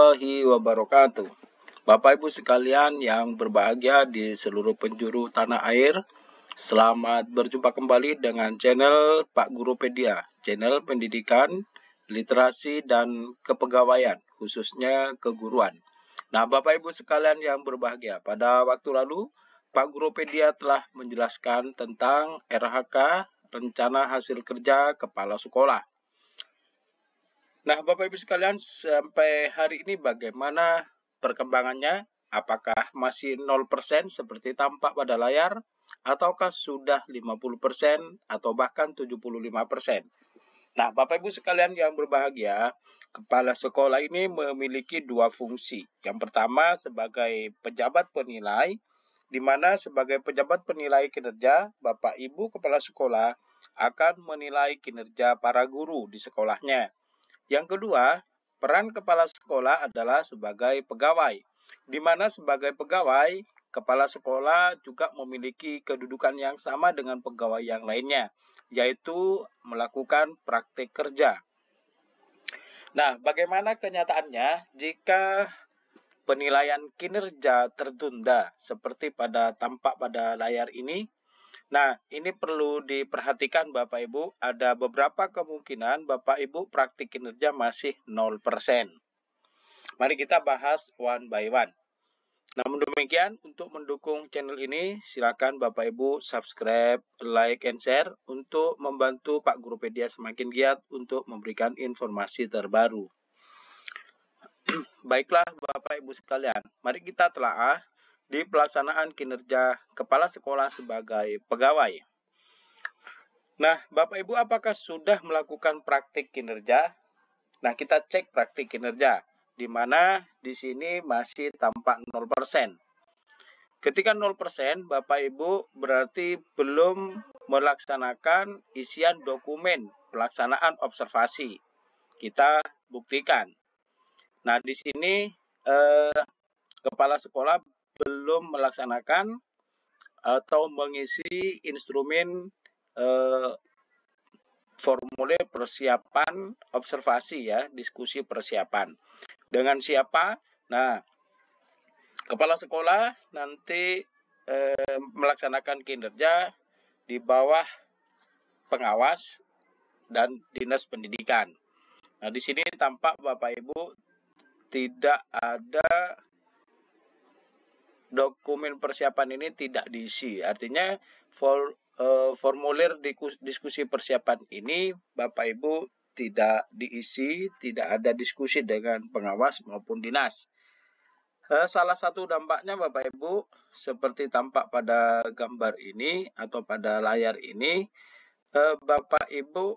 warahmatullahi wabarakatuh. Bapak Ibu sekalian yang berbahagia di seluruh penjuru tanah air, selamat berjumpa kembali dengan channel Pak Gurupedia, channel pendidikan, literasi, dan kepegawaian, khususnya keguruan. Nah, Bapak Ibu sekalian yang berbahagia, pada waktu lalu Pak Gurupedia telah menjelaskan tentang RHK, Rencana Hasil Kerja Kepala Sekolah. Nah, Bapak Ibu sekalian, sampai hari ini bagaimana perkembangannya? Apakah masih 0% seperti tampak pada layar? Ataukah sudah 50% atau bahkan 75%? Nah, Bapak Ibu sekalian yang berbahagia, kepala sekolah ini memiliki dua fungsi. Yang pertama sebagai pejabat penilai, di mana sebagai pejabat penilai kinerja, Bapak Ibu kepala sekolah akan menilai kinerja para guru di sekolahnya. Yang kedua, peran kepala sekolah adalah sebagai pegawai, di mana sebagai pegawai, kepala sekolah juga memiliki kedudukan yang sama dengan pegawai yang lainnya, yaitu melakukan praktik kerja. Nah, bagaimana kenyataannya jika penilaian kinerja tertunda seperti tampak pada layar ini? Nah, ini perlu diperhatikan Bapak Ibu, ada beberapa kemungkinan Bapak Ibu praktik kinerja masih 0%. Mari kita bahas one by one. Namun demikian, untuk mendukung channel ini, silakan Bapak Ibu subscribe, like, and share untuk membantu Pak Gurupedia semakin giat untuk memberikan informasi terbaru. Baiklah Bapak Ibu sekalian, mari kita telaah di pelaksanaan kinerja kepala sekolah sebagai pegawai. Nah, Bapak Ibu apakah sudah melakukan praktik kinerja? Nah, kita cek praktik kinerja, di mana di sini masih tampak 0%. Ketika 0%, Bapak Ibu berarti belum melaksanakan isian dokumen pelaksanaan observasi. Kita buktikan. Nah, di sini kepala sekolah belum melaksanakan atau mengisi instrumen formulir persiapan observasi ya, diskusi persiapan. Dengan siapa? Nah, kepala sekolah nanti melaksanakan kinerja di bawah pengawas dan dinas pendidikan. Nah, di sini tampak Bapak Ibu tidak ada dokumen persiapan ini tidak diisi. Artinya formulir diskusi persiapan ini Bapak Ibu tidak diisi, tidak ada diskusi dengan pengawas maupun dinas. Salah satu dampaknya Bapak Ibu seperti tampak pada gambar ini atau pada layar ini, Bapak Ibu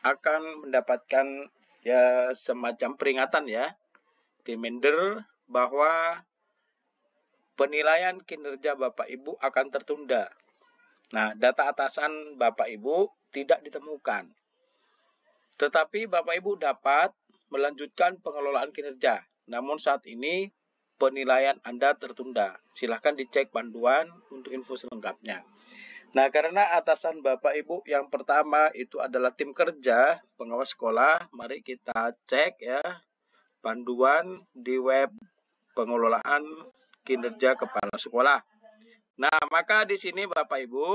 akan mendapatkan ya semacam peringatan ya, reminder bahwa penilaian kinerja Bapak Ibu akan tertunda. Nah, data atasan Bapak Ibu tidak ditemukan. Tetapi Bapak Ibu dapat melanjutkan pengelolaan kinerja. Namun saat ini penilaian Anda tertunda. Silahkan dicek panduan untuk info selengkapnya. Nah, karena atasan Bapak Ibu yang pertama itu adalah tim kerja pengawas sekolah, mari kita cek ya panduan di web pengelolaan kinerja kepala sekolah. Nah, maka di sini Bapak Ibu,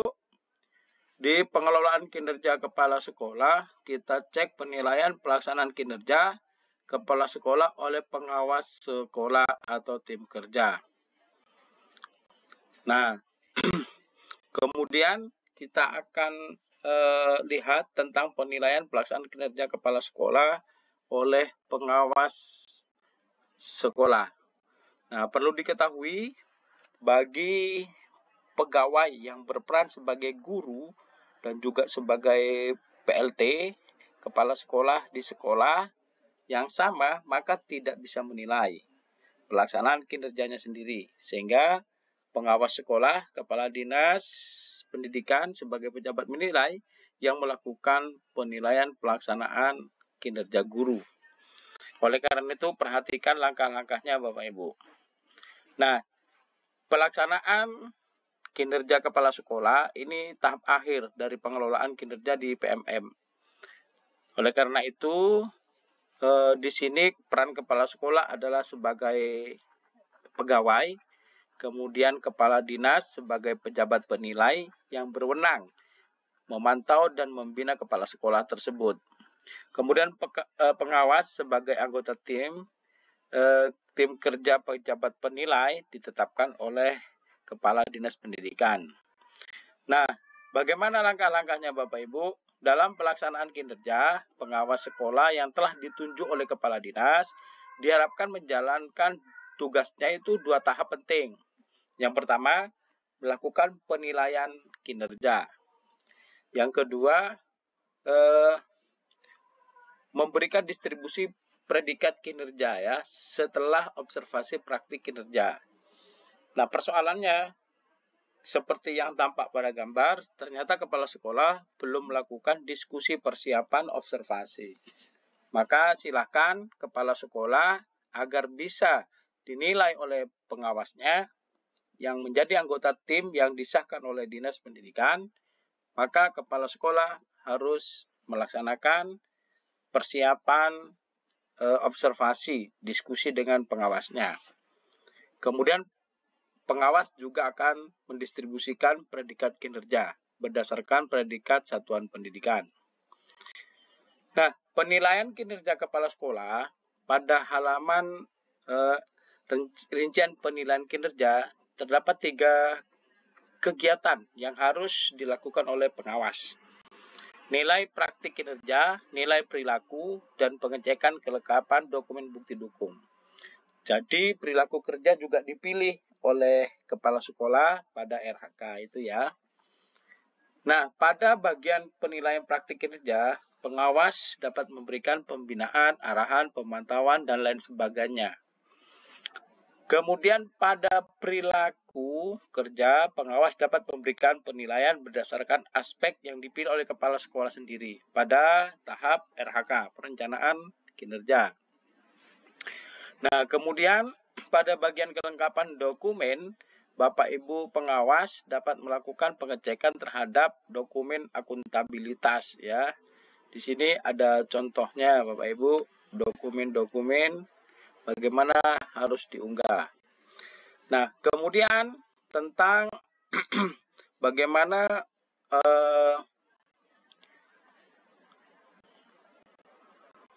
di pengelolaan kinerja kepala sekolah, kita cek penilaian pelaksanaan kinerja kepala sekolah oleh pengawas sekolah atau tim kerja. Nah, kemudian kita akan lihat tentang penilaian pelaksanaan kinerja kepala sekolah oleh pengawas sekolah. Nah, perlu diketahui bagi pegawai yang berperan sebagai guru dan juga sebagai PLT, kepala sekolah di sekolah yang sama, maka tidak bisa menilai pelaksanaan kinerjanya sendiri. Sehingga pengawas sekolah, kepala dinas pendidikan sebagai pejabat menilai yang melakukan penilaian pelaksanaan kinerja guru. Oleh karena itu, perhatikan langkah-langkahnya Bapak Ibu. Nah, pelaksanaan kinerja kepala sekolah ini tahap akhir dari pengelolaan kinerja di PMM. Oleh karena itu, di sini peran kepala sekolah adalah sebagai pegawai, kemudian kepala dinas sebagai pejabat penilai yang berwenang memantau dan membina kepala sekolah tersebut. Kemudian pengawas sebagai anggota tim kerja pejabat penilai ditetapkan oleh kepala dinas pendidikan. Nah, bagaimana langkah-langkahnya Bapak Ibu? Dalam pelaksanaan kinerja, pengawas sekolah yang telah ditunjuk oleh kepala dinas diharapkan menjalankan tugasnya itu 2 tahap penting. Yang pertama, melakukan penilaian kinerja. Yang kedua, memberikan distribusi predikat kinerja ya setelah observasi praktik kinerja. Nah, persoalannya seperti yang tampak pada gambar, ternyata kepala sekolah belum melakukan diskusi persiapan observasi. Maka silakan kepala sekolah agar bisa dinilai oleh pengawasnya yang menjadi anggota tim yang disahkan oleh Dinas Pendidikan, maka kepala sekolah harus melaksanakan persiapan observasi, diskusi dengan pengawasnya. Kemudian pengawas juga akan mendistribusikan predikat kinerja berdasarkan predikat satuan pendidikan. Nah, penilaian kinerja kepala sekolah pada halaman rincian penilaian kinerja terdapat 3 kegiatan yang harus dilakukan oleh pengawas. Nilai praktik kinerja, nilai perilaku, dan pengecekan kelengkapan dokumen bukti dukung. Jadi perilaku kerja juga dipilih oleh kepala sekolah pada RHK itu ya. Nah, pada bagian penilaian praktik kinerja, pengawas dapat memberikan pembinaan, arahan, pemantauan, dan lain sebagainya. Kemudian pada perilaku kerja, pengawas dapat memberikan penilaian berdasarkan aspek yang dipilih oleh kepala sekolah sendiri pada tahap RHK, perencanaan kinerja. Nah, kemudian pada bagian kelengkapan dokumen, Bapak Ibu pengawas dapat melakukan pengecekan terhadap dokumen akuntabilitas ya. Di sini ada contohnya Bapak Ibu, dokumen-dokumen bagaimana harus diunggah. Nah, kemudian tentang bagaimana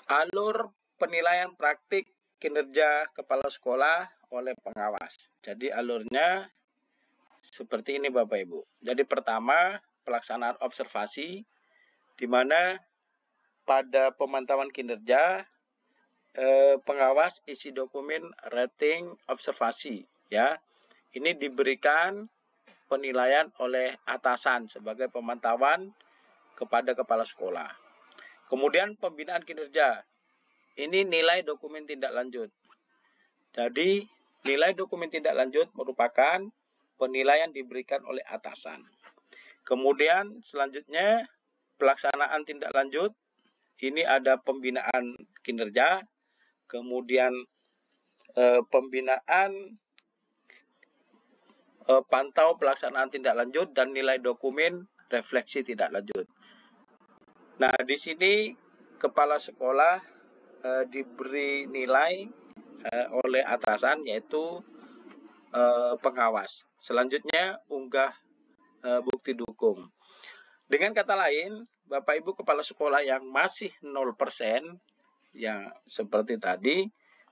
alur penilaian praktik kinerja kepala sekolah oleh pengawas. Jadi alurnya seperti ini Bapak Ibu. Jadi pertama, pelaksanaan observasi di mana pada pemantauan kinerja pengawas isi dokumen rating observasi ya. Ini diberikan penilaian oleh atasan sebagai pemantauan kepada kepala sekolah. Kemudian pembinaan kinerja. Ini nilai dokumen tindak lanjut. Jadi nilai dokumen tindak lanjut merupakan penilaian diberikan oleh atasan. Kemudian selanjutnya pelaksanaan tindak lanjut. Ini ada pembinaan kinerja. Kemudian pembinaan pantau pelaksanaan tindak lanjut dan nilai dokumen refleksi tindak lanjut. Nah, di sini kepala sekolah diberi nilai oleh atasan yaitu pengawas. Selanjutnya unggah bukti dukung. Dengan kata lain, Bapak Ibu kepala sekolah yang masih 0%, yang seperti tadi,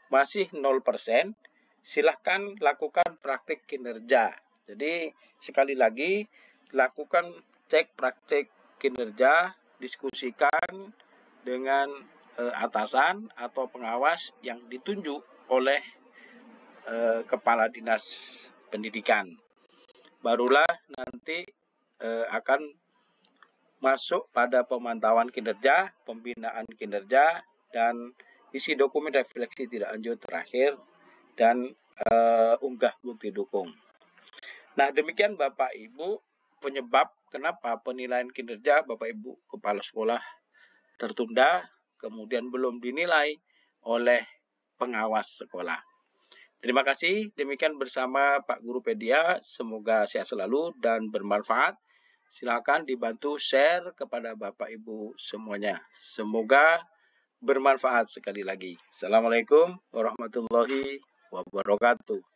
masih 0%, silahkan lakukan praktik kinerja. Jadi sekali lagi, lakukan cek praktik kinerja, diskusikan dengan atasan atau pengawas yang ditunjuk oleh kepala dinas pendidikan. Barulah nanti akan masuk pada pemantauan kinerja, pembinaan kinerja, dan isi dokumen refleksi tidak lanjut terakhir, dan unggah bukti dukung. Nah, demikian Bapak Ibu penyebab kenapa penilaian kinerja Bapak Ibu kepala sekolah tertunda, kemudian belum dinilai oleh pengawas sekolah. Terima kasih, demikian bersama Pak Guru Pedia, semoga sehat selalu dan bermanfaat. Silakan dibantu share kepada Bapak Ibu semuanya. Semoga bermanfaat sekali lagi. Assalamualaikum warahmatullahi wabarakatuh.